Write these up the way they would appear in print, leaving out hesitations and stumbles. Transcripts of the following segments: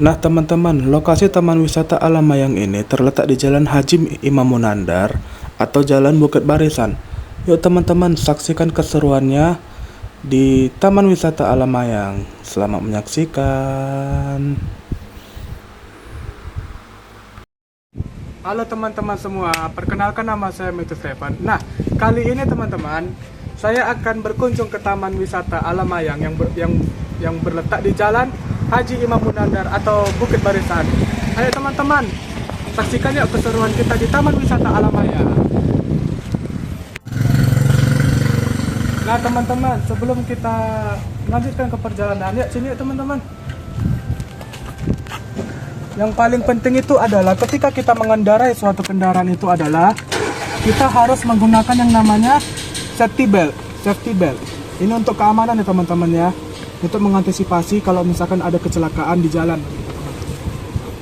Nah teman-teman, lokasi Taman Wisata Alam Mayang ini terletak di Jalan Haji Imam Munandar atau Jalan Bukit Barisan. Yuk teman-teman, saksikan keseruannya di Taman Wisata Alam Mayang. Selamat menyaksikan. Halo teman-teman semua, perkenalkan nama saya Metu Stefan. Nah, kali ini teman-teman, saya akan berkunjung ke Taman Wisata Alam Mayang yang berletak di Jalan Haji Imam Munandar atau Bukit Barisan. Ayo teman-teman, saksikan yuk keseruan kita di Taman Wisata Alam Mayang. Nah teman-teman, sebelum kita melanjutkan ke perjalanan, yuk sini yuk teman-teman. Yang paling penting itu adalah ketika kita mengendarai suatu kendaraan itu adalah kita harus menggunakan yang namanya safety belt. Safety belt. Ini untuk keamanan ya teman-teman ya. Untuk mengantisipasi kalau misalkan ada kecelakaan di jalan.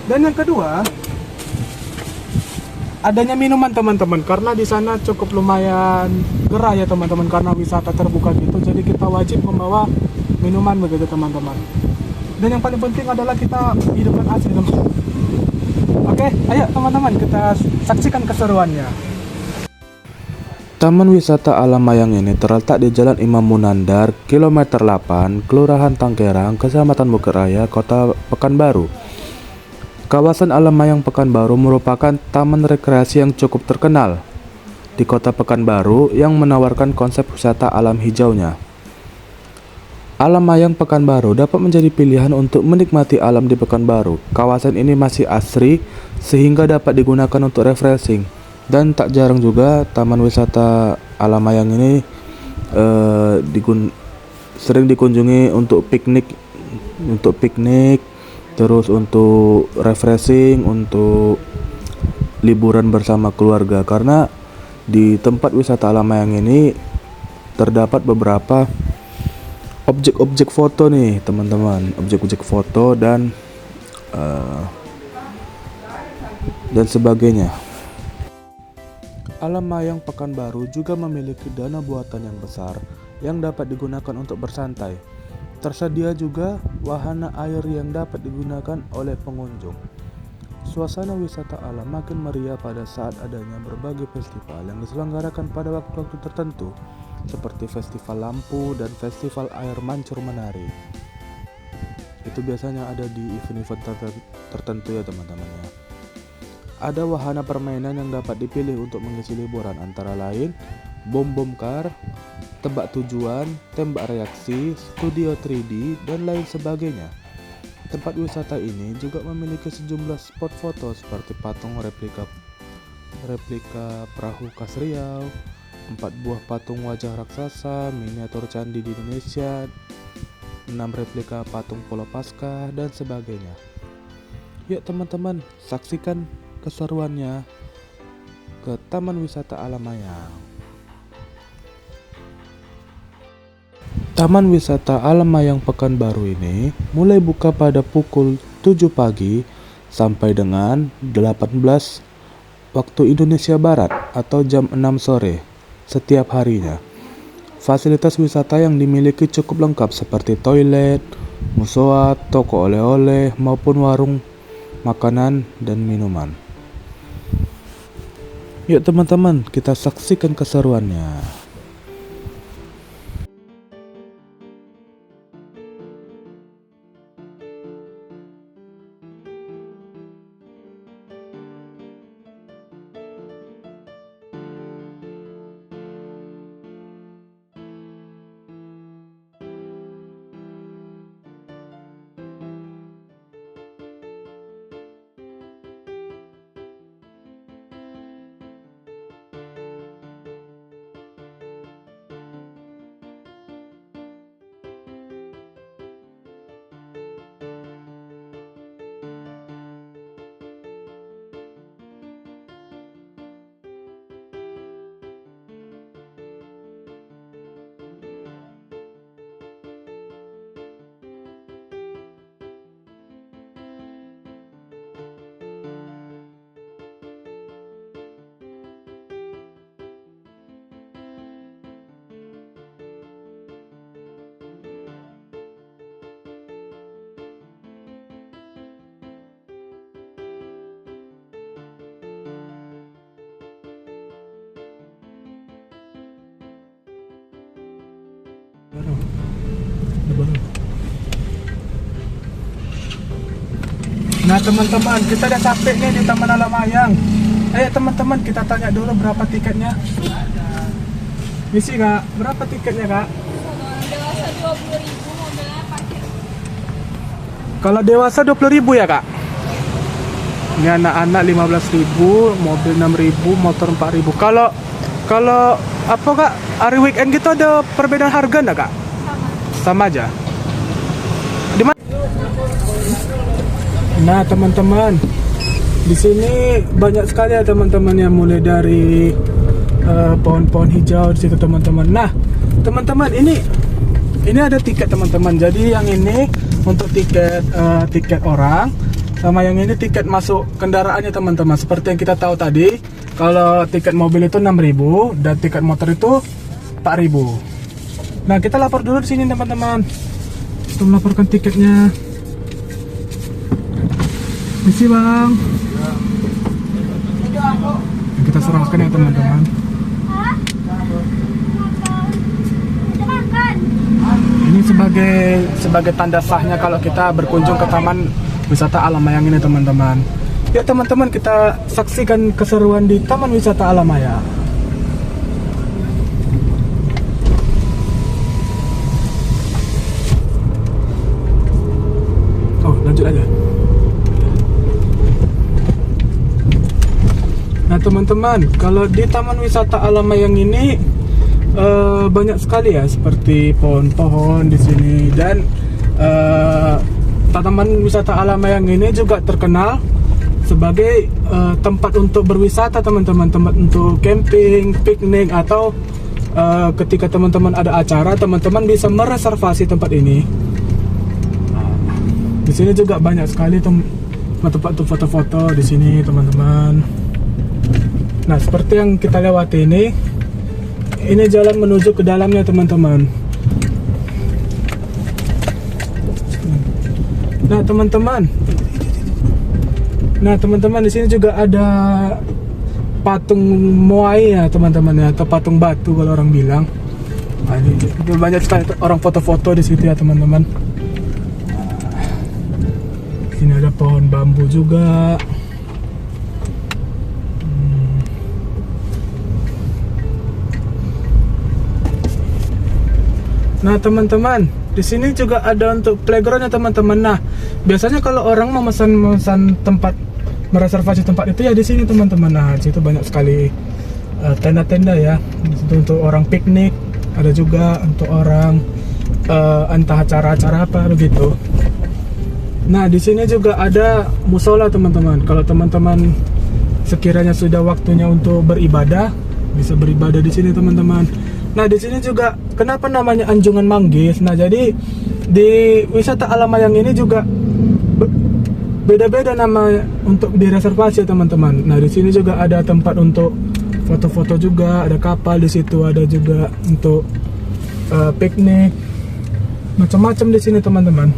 Dan yang kedua, adanya minuman teman-teman, karena di sana cukup lumayan gerah ya teman-teman, karena wisata terbuka gitu. Jadi kita wajib membawa minuman begitu teman-teman. Dan yang paling penting adalah kita hidupkan AC teman-teman. Oke, ayo teman-teman kita saksikan keseruannya. Taman Wisata Alam Mayang ini terletak di Jalan Imam Munandar, kilometer 8, Kelurahan Tangkerang, Kecamatan Bukit Raya, Kota Pekanbaru. Kawasan Alam Mayang Pekanbaru merupakan taman rekreasi yang cukup terkenal di Kota Pekanbaru yang menawarkan konsep wisata alam hijaunya. Alam Mayang Pekanbaru dapat menjadi pilihan untuk menikmati alam di Pekanbaru. Kawasan ini masih asri sehingga dapat digunakan untuk refreshing. Dan tak jarang juga Taman Wisata Alam Mayang ini sering dikunjungi untuk piknik, terus untuk refreshing, untuk liburan bersama keluarga. Karena di tempat wisata Alam Mayang ini terdapat beberapa objek-objek foto nih teman-teman, objek-objek foto dan sebagainya. Alam Mayang Pekanbaru juga memiliki danau buatan yang besar yang dapat digunakan untuk bersantai. Tersedia juga wahana air yang dapat digunakan oleh pengunjung. Suasana wisata alam makin meriah pada saat adanya berbagai festival yang diselenggarakan pada waktu-waktu tertentu, seperti festival lampu dan festival air mancur menari. Itu biasanya ada di event-event tertentu ya teman-teman ya. Ada wahana permainan yang dapat dipilih untuk mengisi liburan, antara lain bom kar, tebak tujuan, tembak reaksi, studio 3D, dan lain sebagainya. Tempat wisata ini juga memiliki sejumlah spot foto seperti patung replika perahu khas Riau, 4 buah patung wajah raksasa, miniatur candi di Indonesia, 6 replika patung Pulau Paskah, dan sebagainya. Yuk teman-teman, saksikan keseruannya ke Taman Wisata Alam Mayang. Taman Wisata Alam Mayang Pekanbaru ini mulai buka pada pukul 7 pagi sampai dengan 18 waktu Indonesia Barat atau jam 6 sore setiap harinya. Fasilitas wisata yang dimiliki cukup lengkap seperti toilet, musola, toko oleh-oleh maupun warung makanan dan minuman. Yuk teman-teman, kita saksikan keseruannya. Nah teman-teman, kita udah sampai nih di Taman Alamayang. Ayo teman-teman, kita tanya dulu berapa tiketnya. Misi kak, berapa tiketnya kak? Dewasa 20.000, mobilnya parkir. Kalau dewasa 20.000 ya kak? Ini anak-anak 15.000, mobil 6.000, motor 4.000. Kalau apa kak? Hari weekend gitu ada perbedaan harga enggak kak? Sama aja. Di mana? Nah teman-teman, di sini banyak sekali ya teman-teman, yang mulai dari pohon-pohon hijau di situ teman-teman. Nah teman-teman, ini ada tiket teman-teman. Jadi yang ini untuk tiket orang, sama yang ini tiket masuk kendaraannya teman-teman. Seperti yang kita tahu tadi, kalau tiket mobil itu 6.000 dan tiket motor itu 4.000. Nah kita lapor dulu di sini teman-teman. Kita melaporkan tiketnya. Misi bang. Kita serahkan ya teman-teman. Ini sebagai tanda sahnya kalau kita berkunjung ke Taman Wisata Alamayang ini teman-teman. Ya teman-teman, kita saksikan keseruan di Taman Wisata Alamayang. Oh, lanjut aja. Nah teman-teman, kalau di Taman Wisata Alamayang ini banyak sekali ya, seperti pohon-pohon di sini. Dan Taman Wisata Alamayang ini juga terkenal sebagai tempat untuk berwisata teman-teman, tempat untuk camping, piknik, atau ketika teman-teman ada acara, teman-teman bisa mereservasi tempat ini. Di sini juga banyak sekali tempat untuk foto-foto di sini teman-teman. Nah seperti yang kita lewati ini jalan menuju ke dalamnya teman-teman. Nah teman-teman, di sini juga ada patung Moai ya teman-teman ya, atau patung batu kalau orang bilang. Nah, ini banyak sekali orang foto-foto di situ ya teman-teman. Sini ada pohon bambu juga. Nah teman-teman, di sini juga ada untuk playgroundnya teman-teman. Nah biasanya kalau orang mau memesan tempat, mereservasi tempat itu ya di sini teman-teman. Nah di situ banyak sekali tenda-tenda ya. Di situ untuk orang piknik, ada juga untuk orang entah acara-acara apa begitu. Nah di sini juga ada musola teman-teman. Kalau teman-teman sekiranya sudah waktunya untuk beribadah, bisa beribadah di sini teman-teman. Nah di sini juga kenapa namanya Anjungan Manggis. Nah jadi di wisata Alamayang ini juga beda-beda nama untuk direservasi teman-teman. Nah di sini juga ada tempat untuk foto-foto juga, ada kapal di situ, ada juga untuk piknik, macam-macam di sini teman-teman.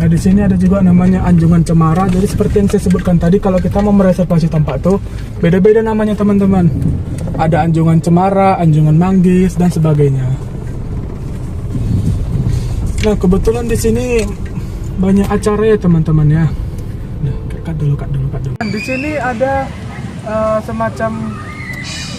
Nah di sini ada juga namanya Anjungan Cemara. Jadi seperti yang saya sebutkan tadi, kalau kita mau mereservasi tempat tuh beda-beda namanya teman-teman. Ada Anjungan Cemara, Anjungan Manggis, dan sebagainya. Nah kebetulan di sini banyak acara ya teman-teman ya. Nah, cut dulu. Di sini ada semacam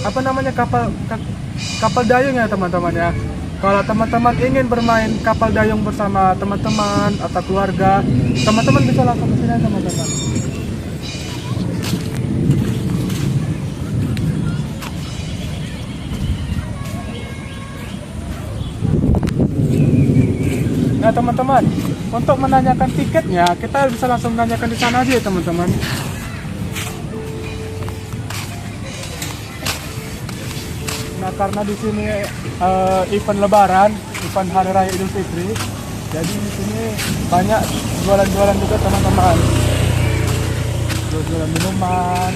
apa namanya, kapal dayung ya teman-teman ya. Kalau teman-teman ingin bermain kapal dayung bersama teman-teman atau keluarga, teman-teman bisa langsung ke sini teman-teman. Nah teman-teman, untuk menanyakan tiketnya, kita bisa langsung menanyakan di sana aja ya teman-teman. Nah karena di sini event Lebaran, event Hari Raya Idul Fitri, jadi di sini banyak jualan-jualan juga teman-teman. Jualan minuman.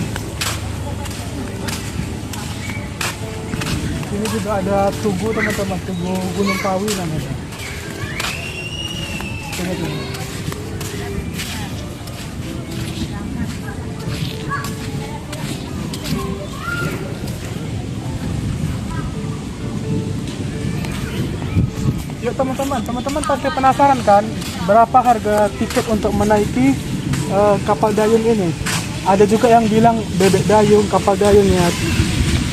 Di sini juga ada tugu teman-teman, tugu Gunung Kawi namanya. Yuk teman-teman pasti penasaran kan berapa harga tiket untuk menaiki kapal dayung ini? Ada juga yang bilang bebek dayung, kapal dayung ya.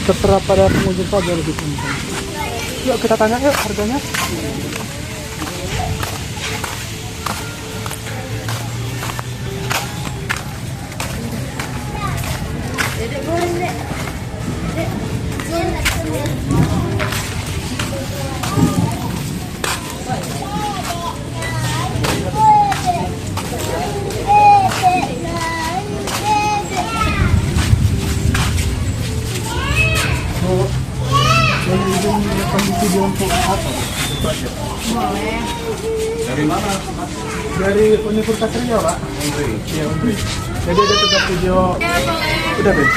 Terserah pada pengunjung saja begitu. Yuk kita tanya yuk harganya. Video untuk apa? Boleh. Dari mana? Dari Universitas Riau, Pak. Iya, Undri. Jadi ada tugas video. Ya, boleh. Udah, Ben?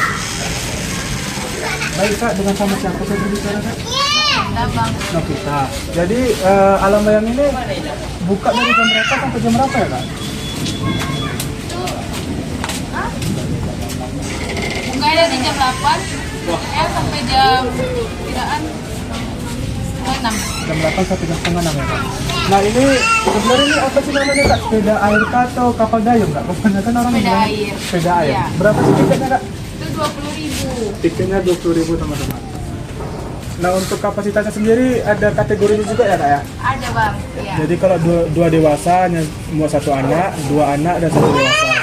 Baik, Kak. Dengan sama siapa saya berbicara, Kak? Kita, Bang. Novita. Jadi, Alam Bayang ini buka dari jam berapa sampai jam berapa ya, Kak? Bukanya dari jam 8 ya sampai jam kiraan 6. Jam 8 sampai jam setengah 6 ya, Kak? Nah, ini sebenarnya ini apa sih namanya, Kak? Sepeda air Kak atau kapal dayung, Kak? Kebanyakan orang Sepeda bilang air. Sepeda air. Iya. Berapa sih tiketnya, Kak? Itu 20.000. Tiketnya 20.000 teman-teman. Nah untuk kapasitasnya sendiri ada kategorinya juga ya Kak ya? Ada, Bang. Iya. Jadi kalau dua dewasa hanya muat satu anak, dua anak dan satu dewasa.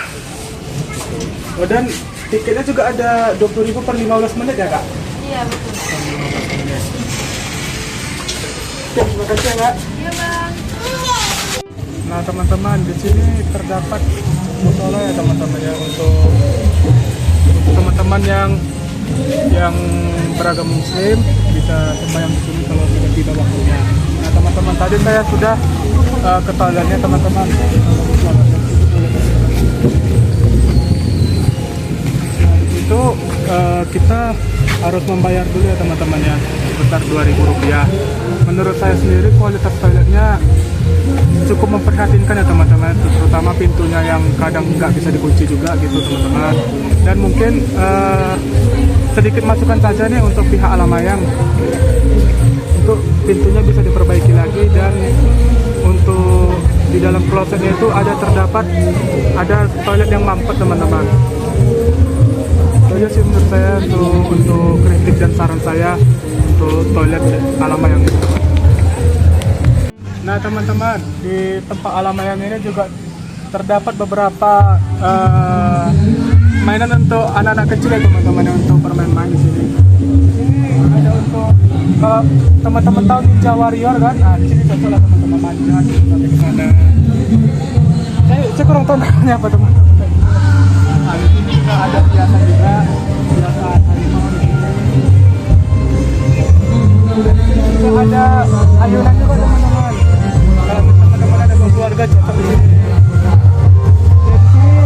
Oh, dan tiketnya juga ada 20.000 per 15 menit ya Kak? Iya, betul. Oke, terima kasih ya Kak. Iya, Bang. Nah teman-teman di sini terdapat musola ya teman-teman ya untuk teman-teman yang beragama Muslim bisa sembahyang di sini kalau sudah tiba waktunya. Nah teman-teman tadi saya sudah ke toiletnya teman-teman. Nah di situ kita harus membayar dulu ya teman-teman ya sebesar Rp2.000. Menurut saya sendiri kualitas toiletnya cukup memprihatinkan ya teman-teman, terutama pintunya yang kadang nggak bisa dikunci juga gitu teman-teman. Dan mungkin sedikit masukan saja nih untuk pihak Alamayang, untuk pintunya bisa diperbaiki lagi, dan untuk di dalam klosetnya itu terdapat toilet yang mampet teman-teman. Itu aja sih menurut saya untuk kritik dan saran saya untuk toilet Alamayang itu. Nah teman-teman, di tempat Alamayang ini juga terdapat beberapa mainan untuk anak-anak kecil ya teman-teman, untuk bermain-main di sini. Di sini ada untuk kalau teman-teman tahu Ninja Warrior kan, nah di sini cocok lah teman-teman manjat sampai ke sana. Saya kurang tahu namanya apa teman-teman. Nah, di sini juga ada hiasan harimau di sini. Dan di sini juga ada ayunan juga teman-teman. Kalau teman-teman ada keluarga cocok di sini. Dan di sini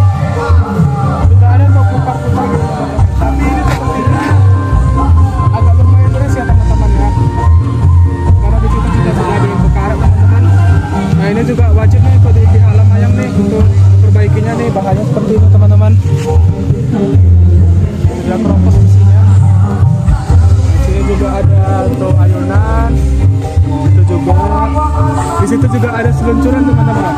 juga ada untuk putar-putar gitu teman-teman. Tapi ini sepertinya agak lumayan beres ya teman-teman ya. Karena di situ juga sudah ada yang berkarat teman-teman. Nah ini juga wajib nih untuk di pihak Alamayang nih untuk perbaikinya nih, bahannya seperti ini teman-teman. Sudah keropos di sini ya. Di sini juga ada untuk ayunan. Di situ juga ada seluncuran teman-teman.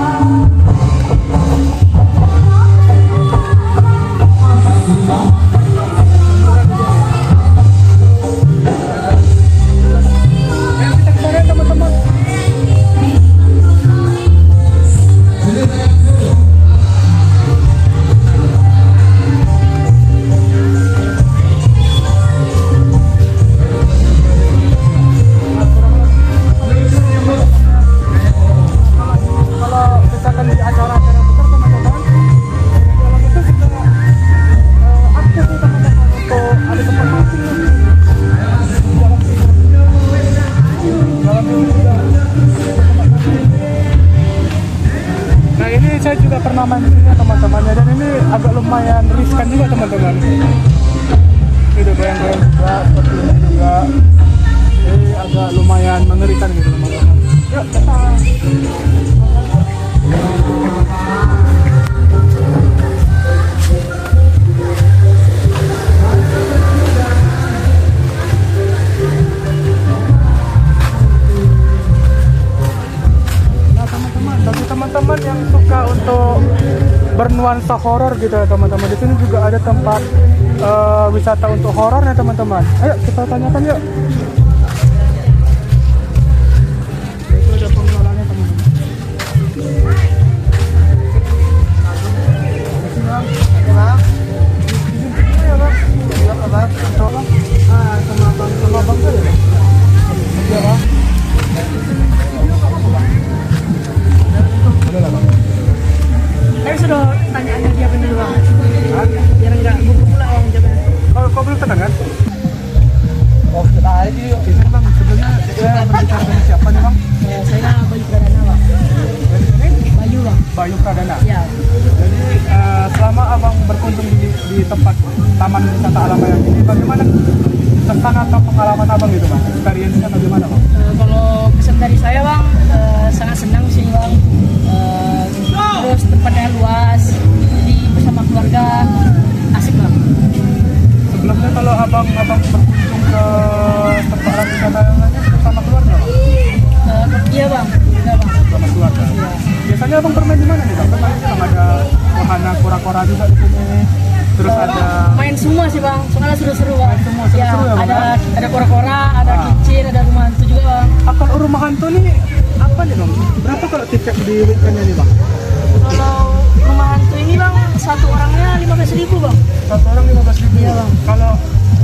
Ayo kita ke sana teman-teman. Kalau misalkan di acara-acara besar teman-teman, dalam itu kita aktif nih teman-teman untuk ada tempat mancing nih. Dalam ini juga ada tempat mancing. Nah ini saya juga pernah main di sini teman-temannya, dan ini agak lumayan riskan juga teman-teman. Ini udah goyang-goyang juga seperti ini juga. Ini agak lumayan mengerikan gitu teman-teman. Yuk kita. nuansa horor gitu ya teman-teman. Di sini juga ada tempat wisata untuk horornya teman-teman. Ayo kita tanyakan yuk. Itu ada pengelolanya teman-teman. Saya sudah tanyaannya dia bener bang. Biar enggak gugup pula bang jawabnya. Oh, kau belum tenang kan? Oh, kita aja yuk. Ini bang, sebelumnya saya berbicara dengan siapa nih bang? Saya Bayu Pradana bang. Dari sini? Bayu bang. Bayu Pradana. Ya. Jadi selama abang berkunjung di tempat Taman Wisata Alam Mayang ini, bagaimana kesan atau pengalaman abang gitu bang? Experience-nya bagaimana bang? Kalau kesan dari saya bang, sangat senang sih bang. Terus tempatnya luas, jadi bersama keluarga asik bang. Sebelumnya kalau abang berkunjung ke tempat alam wisata yang lainnya bersama keluarga bang? Iya bang, iya bang. Bersama keluarga. Iya. Biasanya abang bermain di mana nih bang? Kan tadi bilang ada wahana kura-kura juga di sini. Terus ada Main semua sih bang, soalnya seru-seru bang. Main semua, seru-seru ya, Bang, ada kora-kora, ada kincir, ada rumah hantu juga bang. akal rumah hantu nih apa nih bang? Berapa kalau tiket di weekendnya nih bang? Kalau rumah hantu ini bang, satu orangnya 15.000 bang. Satu orang 15.000. Iya, Bang. Kalau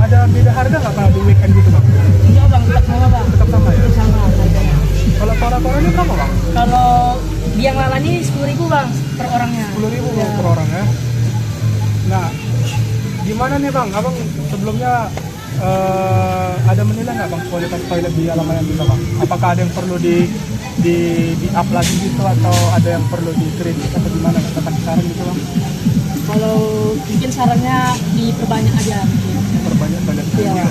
ada beda harga nggak kalau di weekend gitu bang? Iya bang, tetap sama bang. Tetap sama ya? Sama harganya. Kalau kora-koranya berapa bang? Kalau biang lala ini 10.000 bang per orangnya. 10.000 Ya. per orang ya. Nah, gimana nih bang? Abang sebelumnya ada menilai nggak bang kualitas toilet di Alam Mayang kita bang? Apakah ada yang perlu di up lagi gitu atau ada yang perlu dikritik atau gimana? Kita kasih saran gitu bang? Kalau mungkin sarannya diperbanyak aja mungkin. Perbanyak toiletnya. Iya.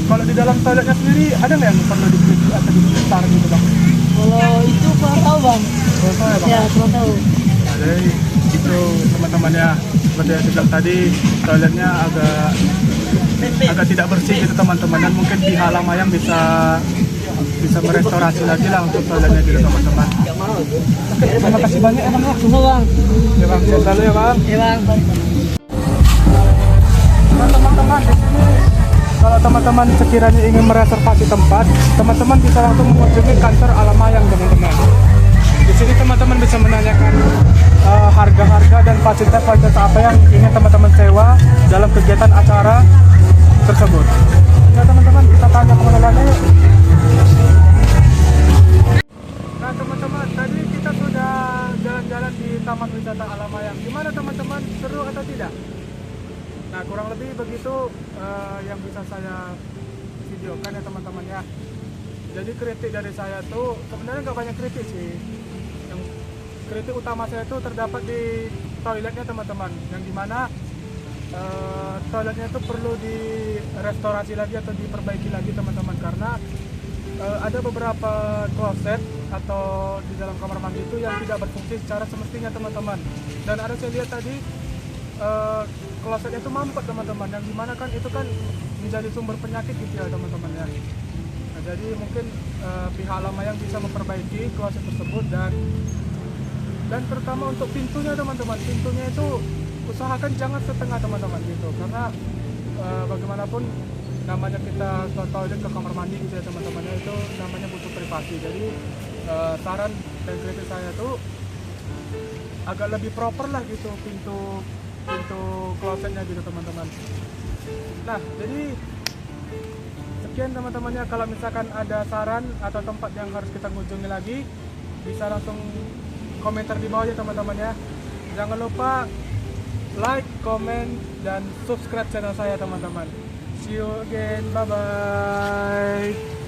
Kalau di dalam toiletnya sendiri ada nggak yang perlu dikritik atau dibesar gitu bang? Kalau itu kurang tahu bang. Kalau saya bang. Ya kurang tahu. Nah, jadi itu teman-teman ya, seperti yang dibilang tadi, toiletnya agak tidak bersih gitu teman-teman, dan mungkin pihak Alam Mayang bisa merestorasi lagi lah untuk toiletnya gitu teman-teman. Oke, terima kasih banyak ya bang ya. Semua bang. Ya bang, sehat selalu ya bang. Ya bang. Nah, teman-teman, di sini kalau teman-teman sekiranya ingin mereservasi tempat, teman-teman bisa langsung mengunjungi kantor Alam Mayang teman-teman. Di sini teman-teman bisa menanyakan harga-harga dan fasilitas apa yang ingin teman-teman sewa dalam kegiatan acara tersebut. Ya teman-teman, kita tanya pengelolanya yuk. Nah teman-teman, tadi kita sudah jalan-jalan di Taman Wisata Alam Mayang. Gimana teman-teman, seru atau tidak? Nah kurang lebih begitu yang bisa saya videokan ya teman-teman ya. Jadi kritik dari saya tuh sebenarnya nggak banyak kritik sih. Yang kritik utama saya tuh terdapat di toiletnya teman-teman, yang dimana toiletnya itu perlu direstorasi lagi atau diperbaiki lagi teman-teman, karena ada beberapa kloset atau di dalam kamar mandi itu yang tidak berfungsi secara semestinya teman-teman. Dan ada saya lihat tadi klosetnya itu mampet teman-teman, yang dimana kan itu kan menjadi sumber penyakit gitu ya teman-teman ya. Nah, jadi mungkin pihak Alam Mayang bisa memperbaiki kloset tersebut, dan terutama untuk pintunya teman-teman, pintunya itu usahakan jangan setengah teman-teman gitu, karena bagaimanapun namanya kita ke toilet, ke kamar mandi gitu ya teman-teman ya, itu namanya butuh privasi. Jadi saran dan kritik saya tuh agak lebih proper lah gitu pintu klosetnya gitu teman-teman. Nah jadi sekian teman-temannya, kalau misalkan ada saran atau tempat yang harus kita kunjungi lagi, bisa langsung komentar di bawah ya teman-teman ya. Jangan lupa like, comment, dan subscribe channel saya teman-teman. See you again, bye bye.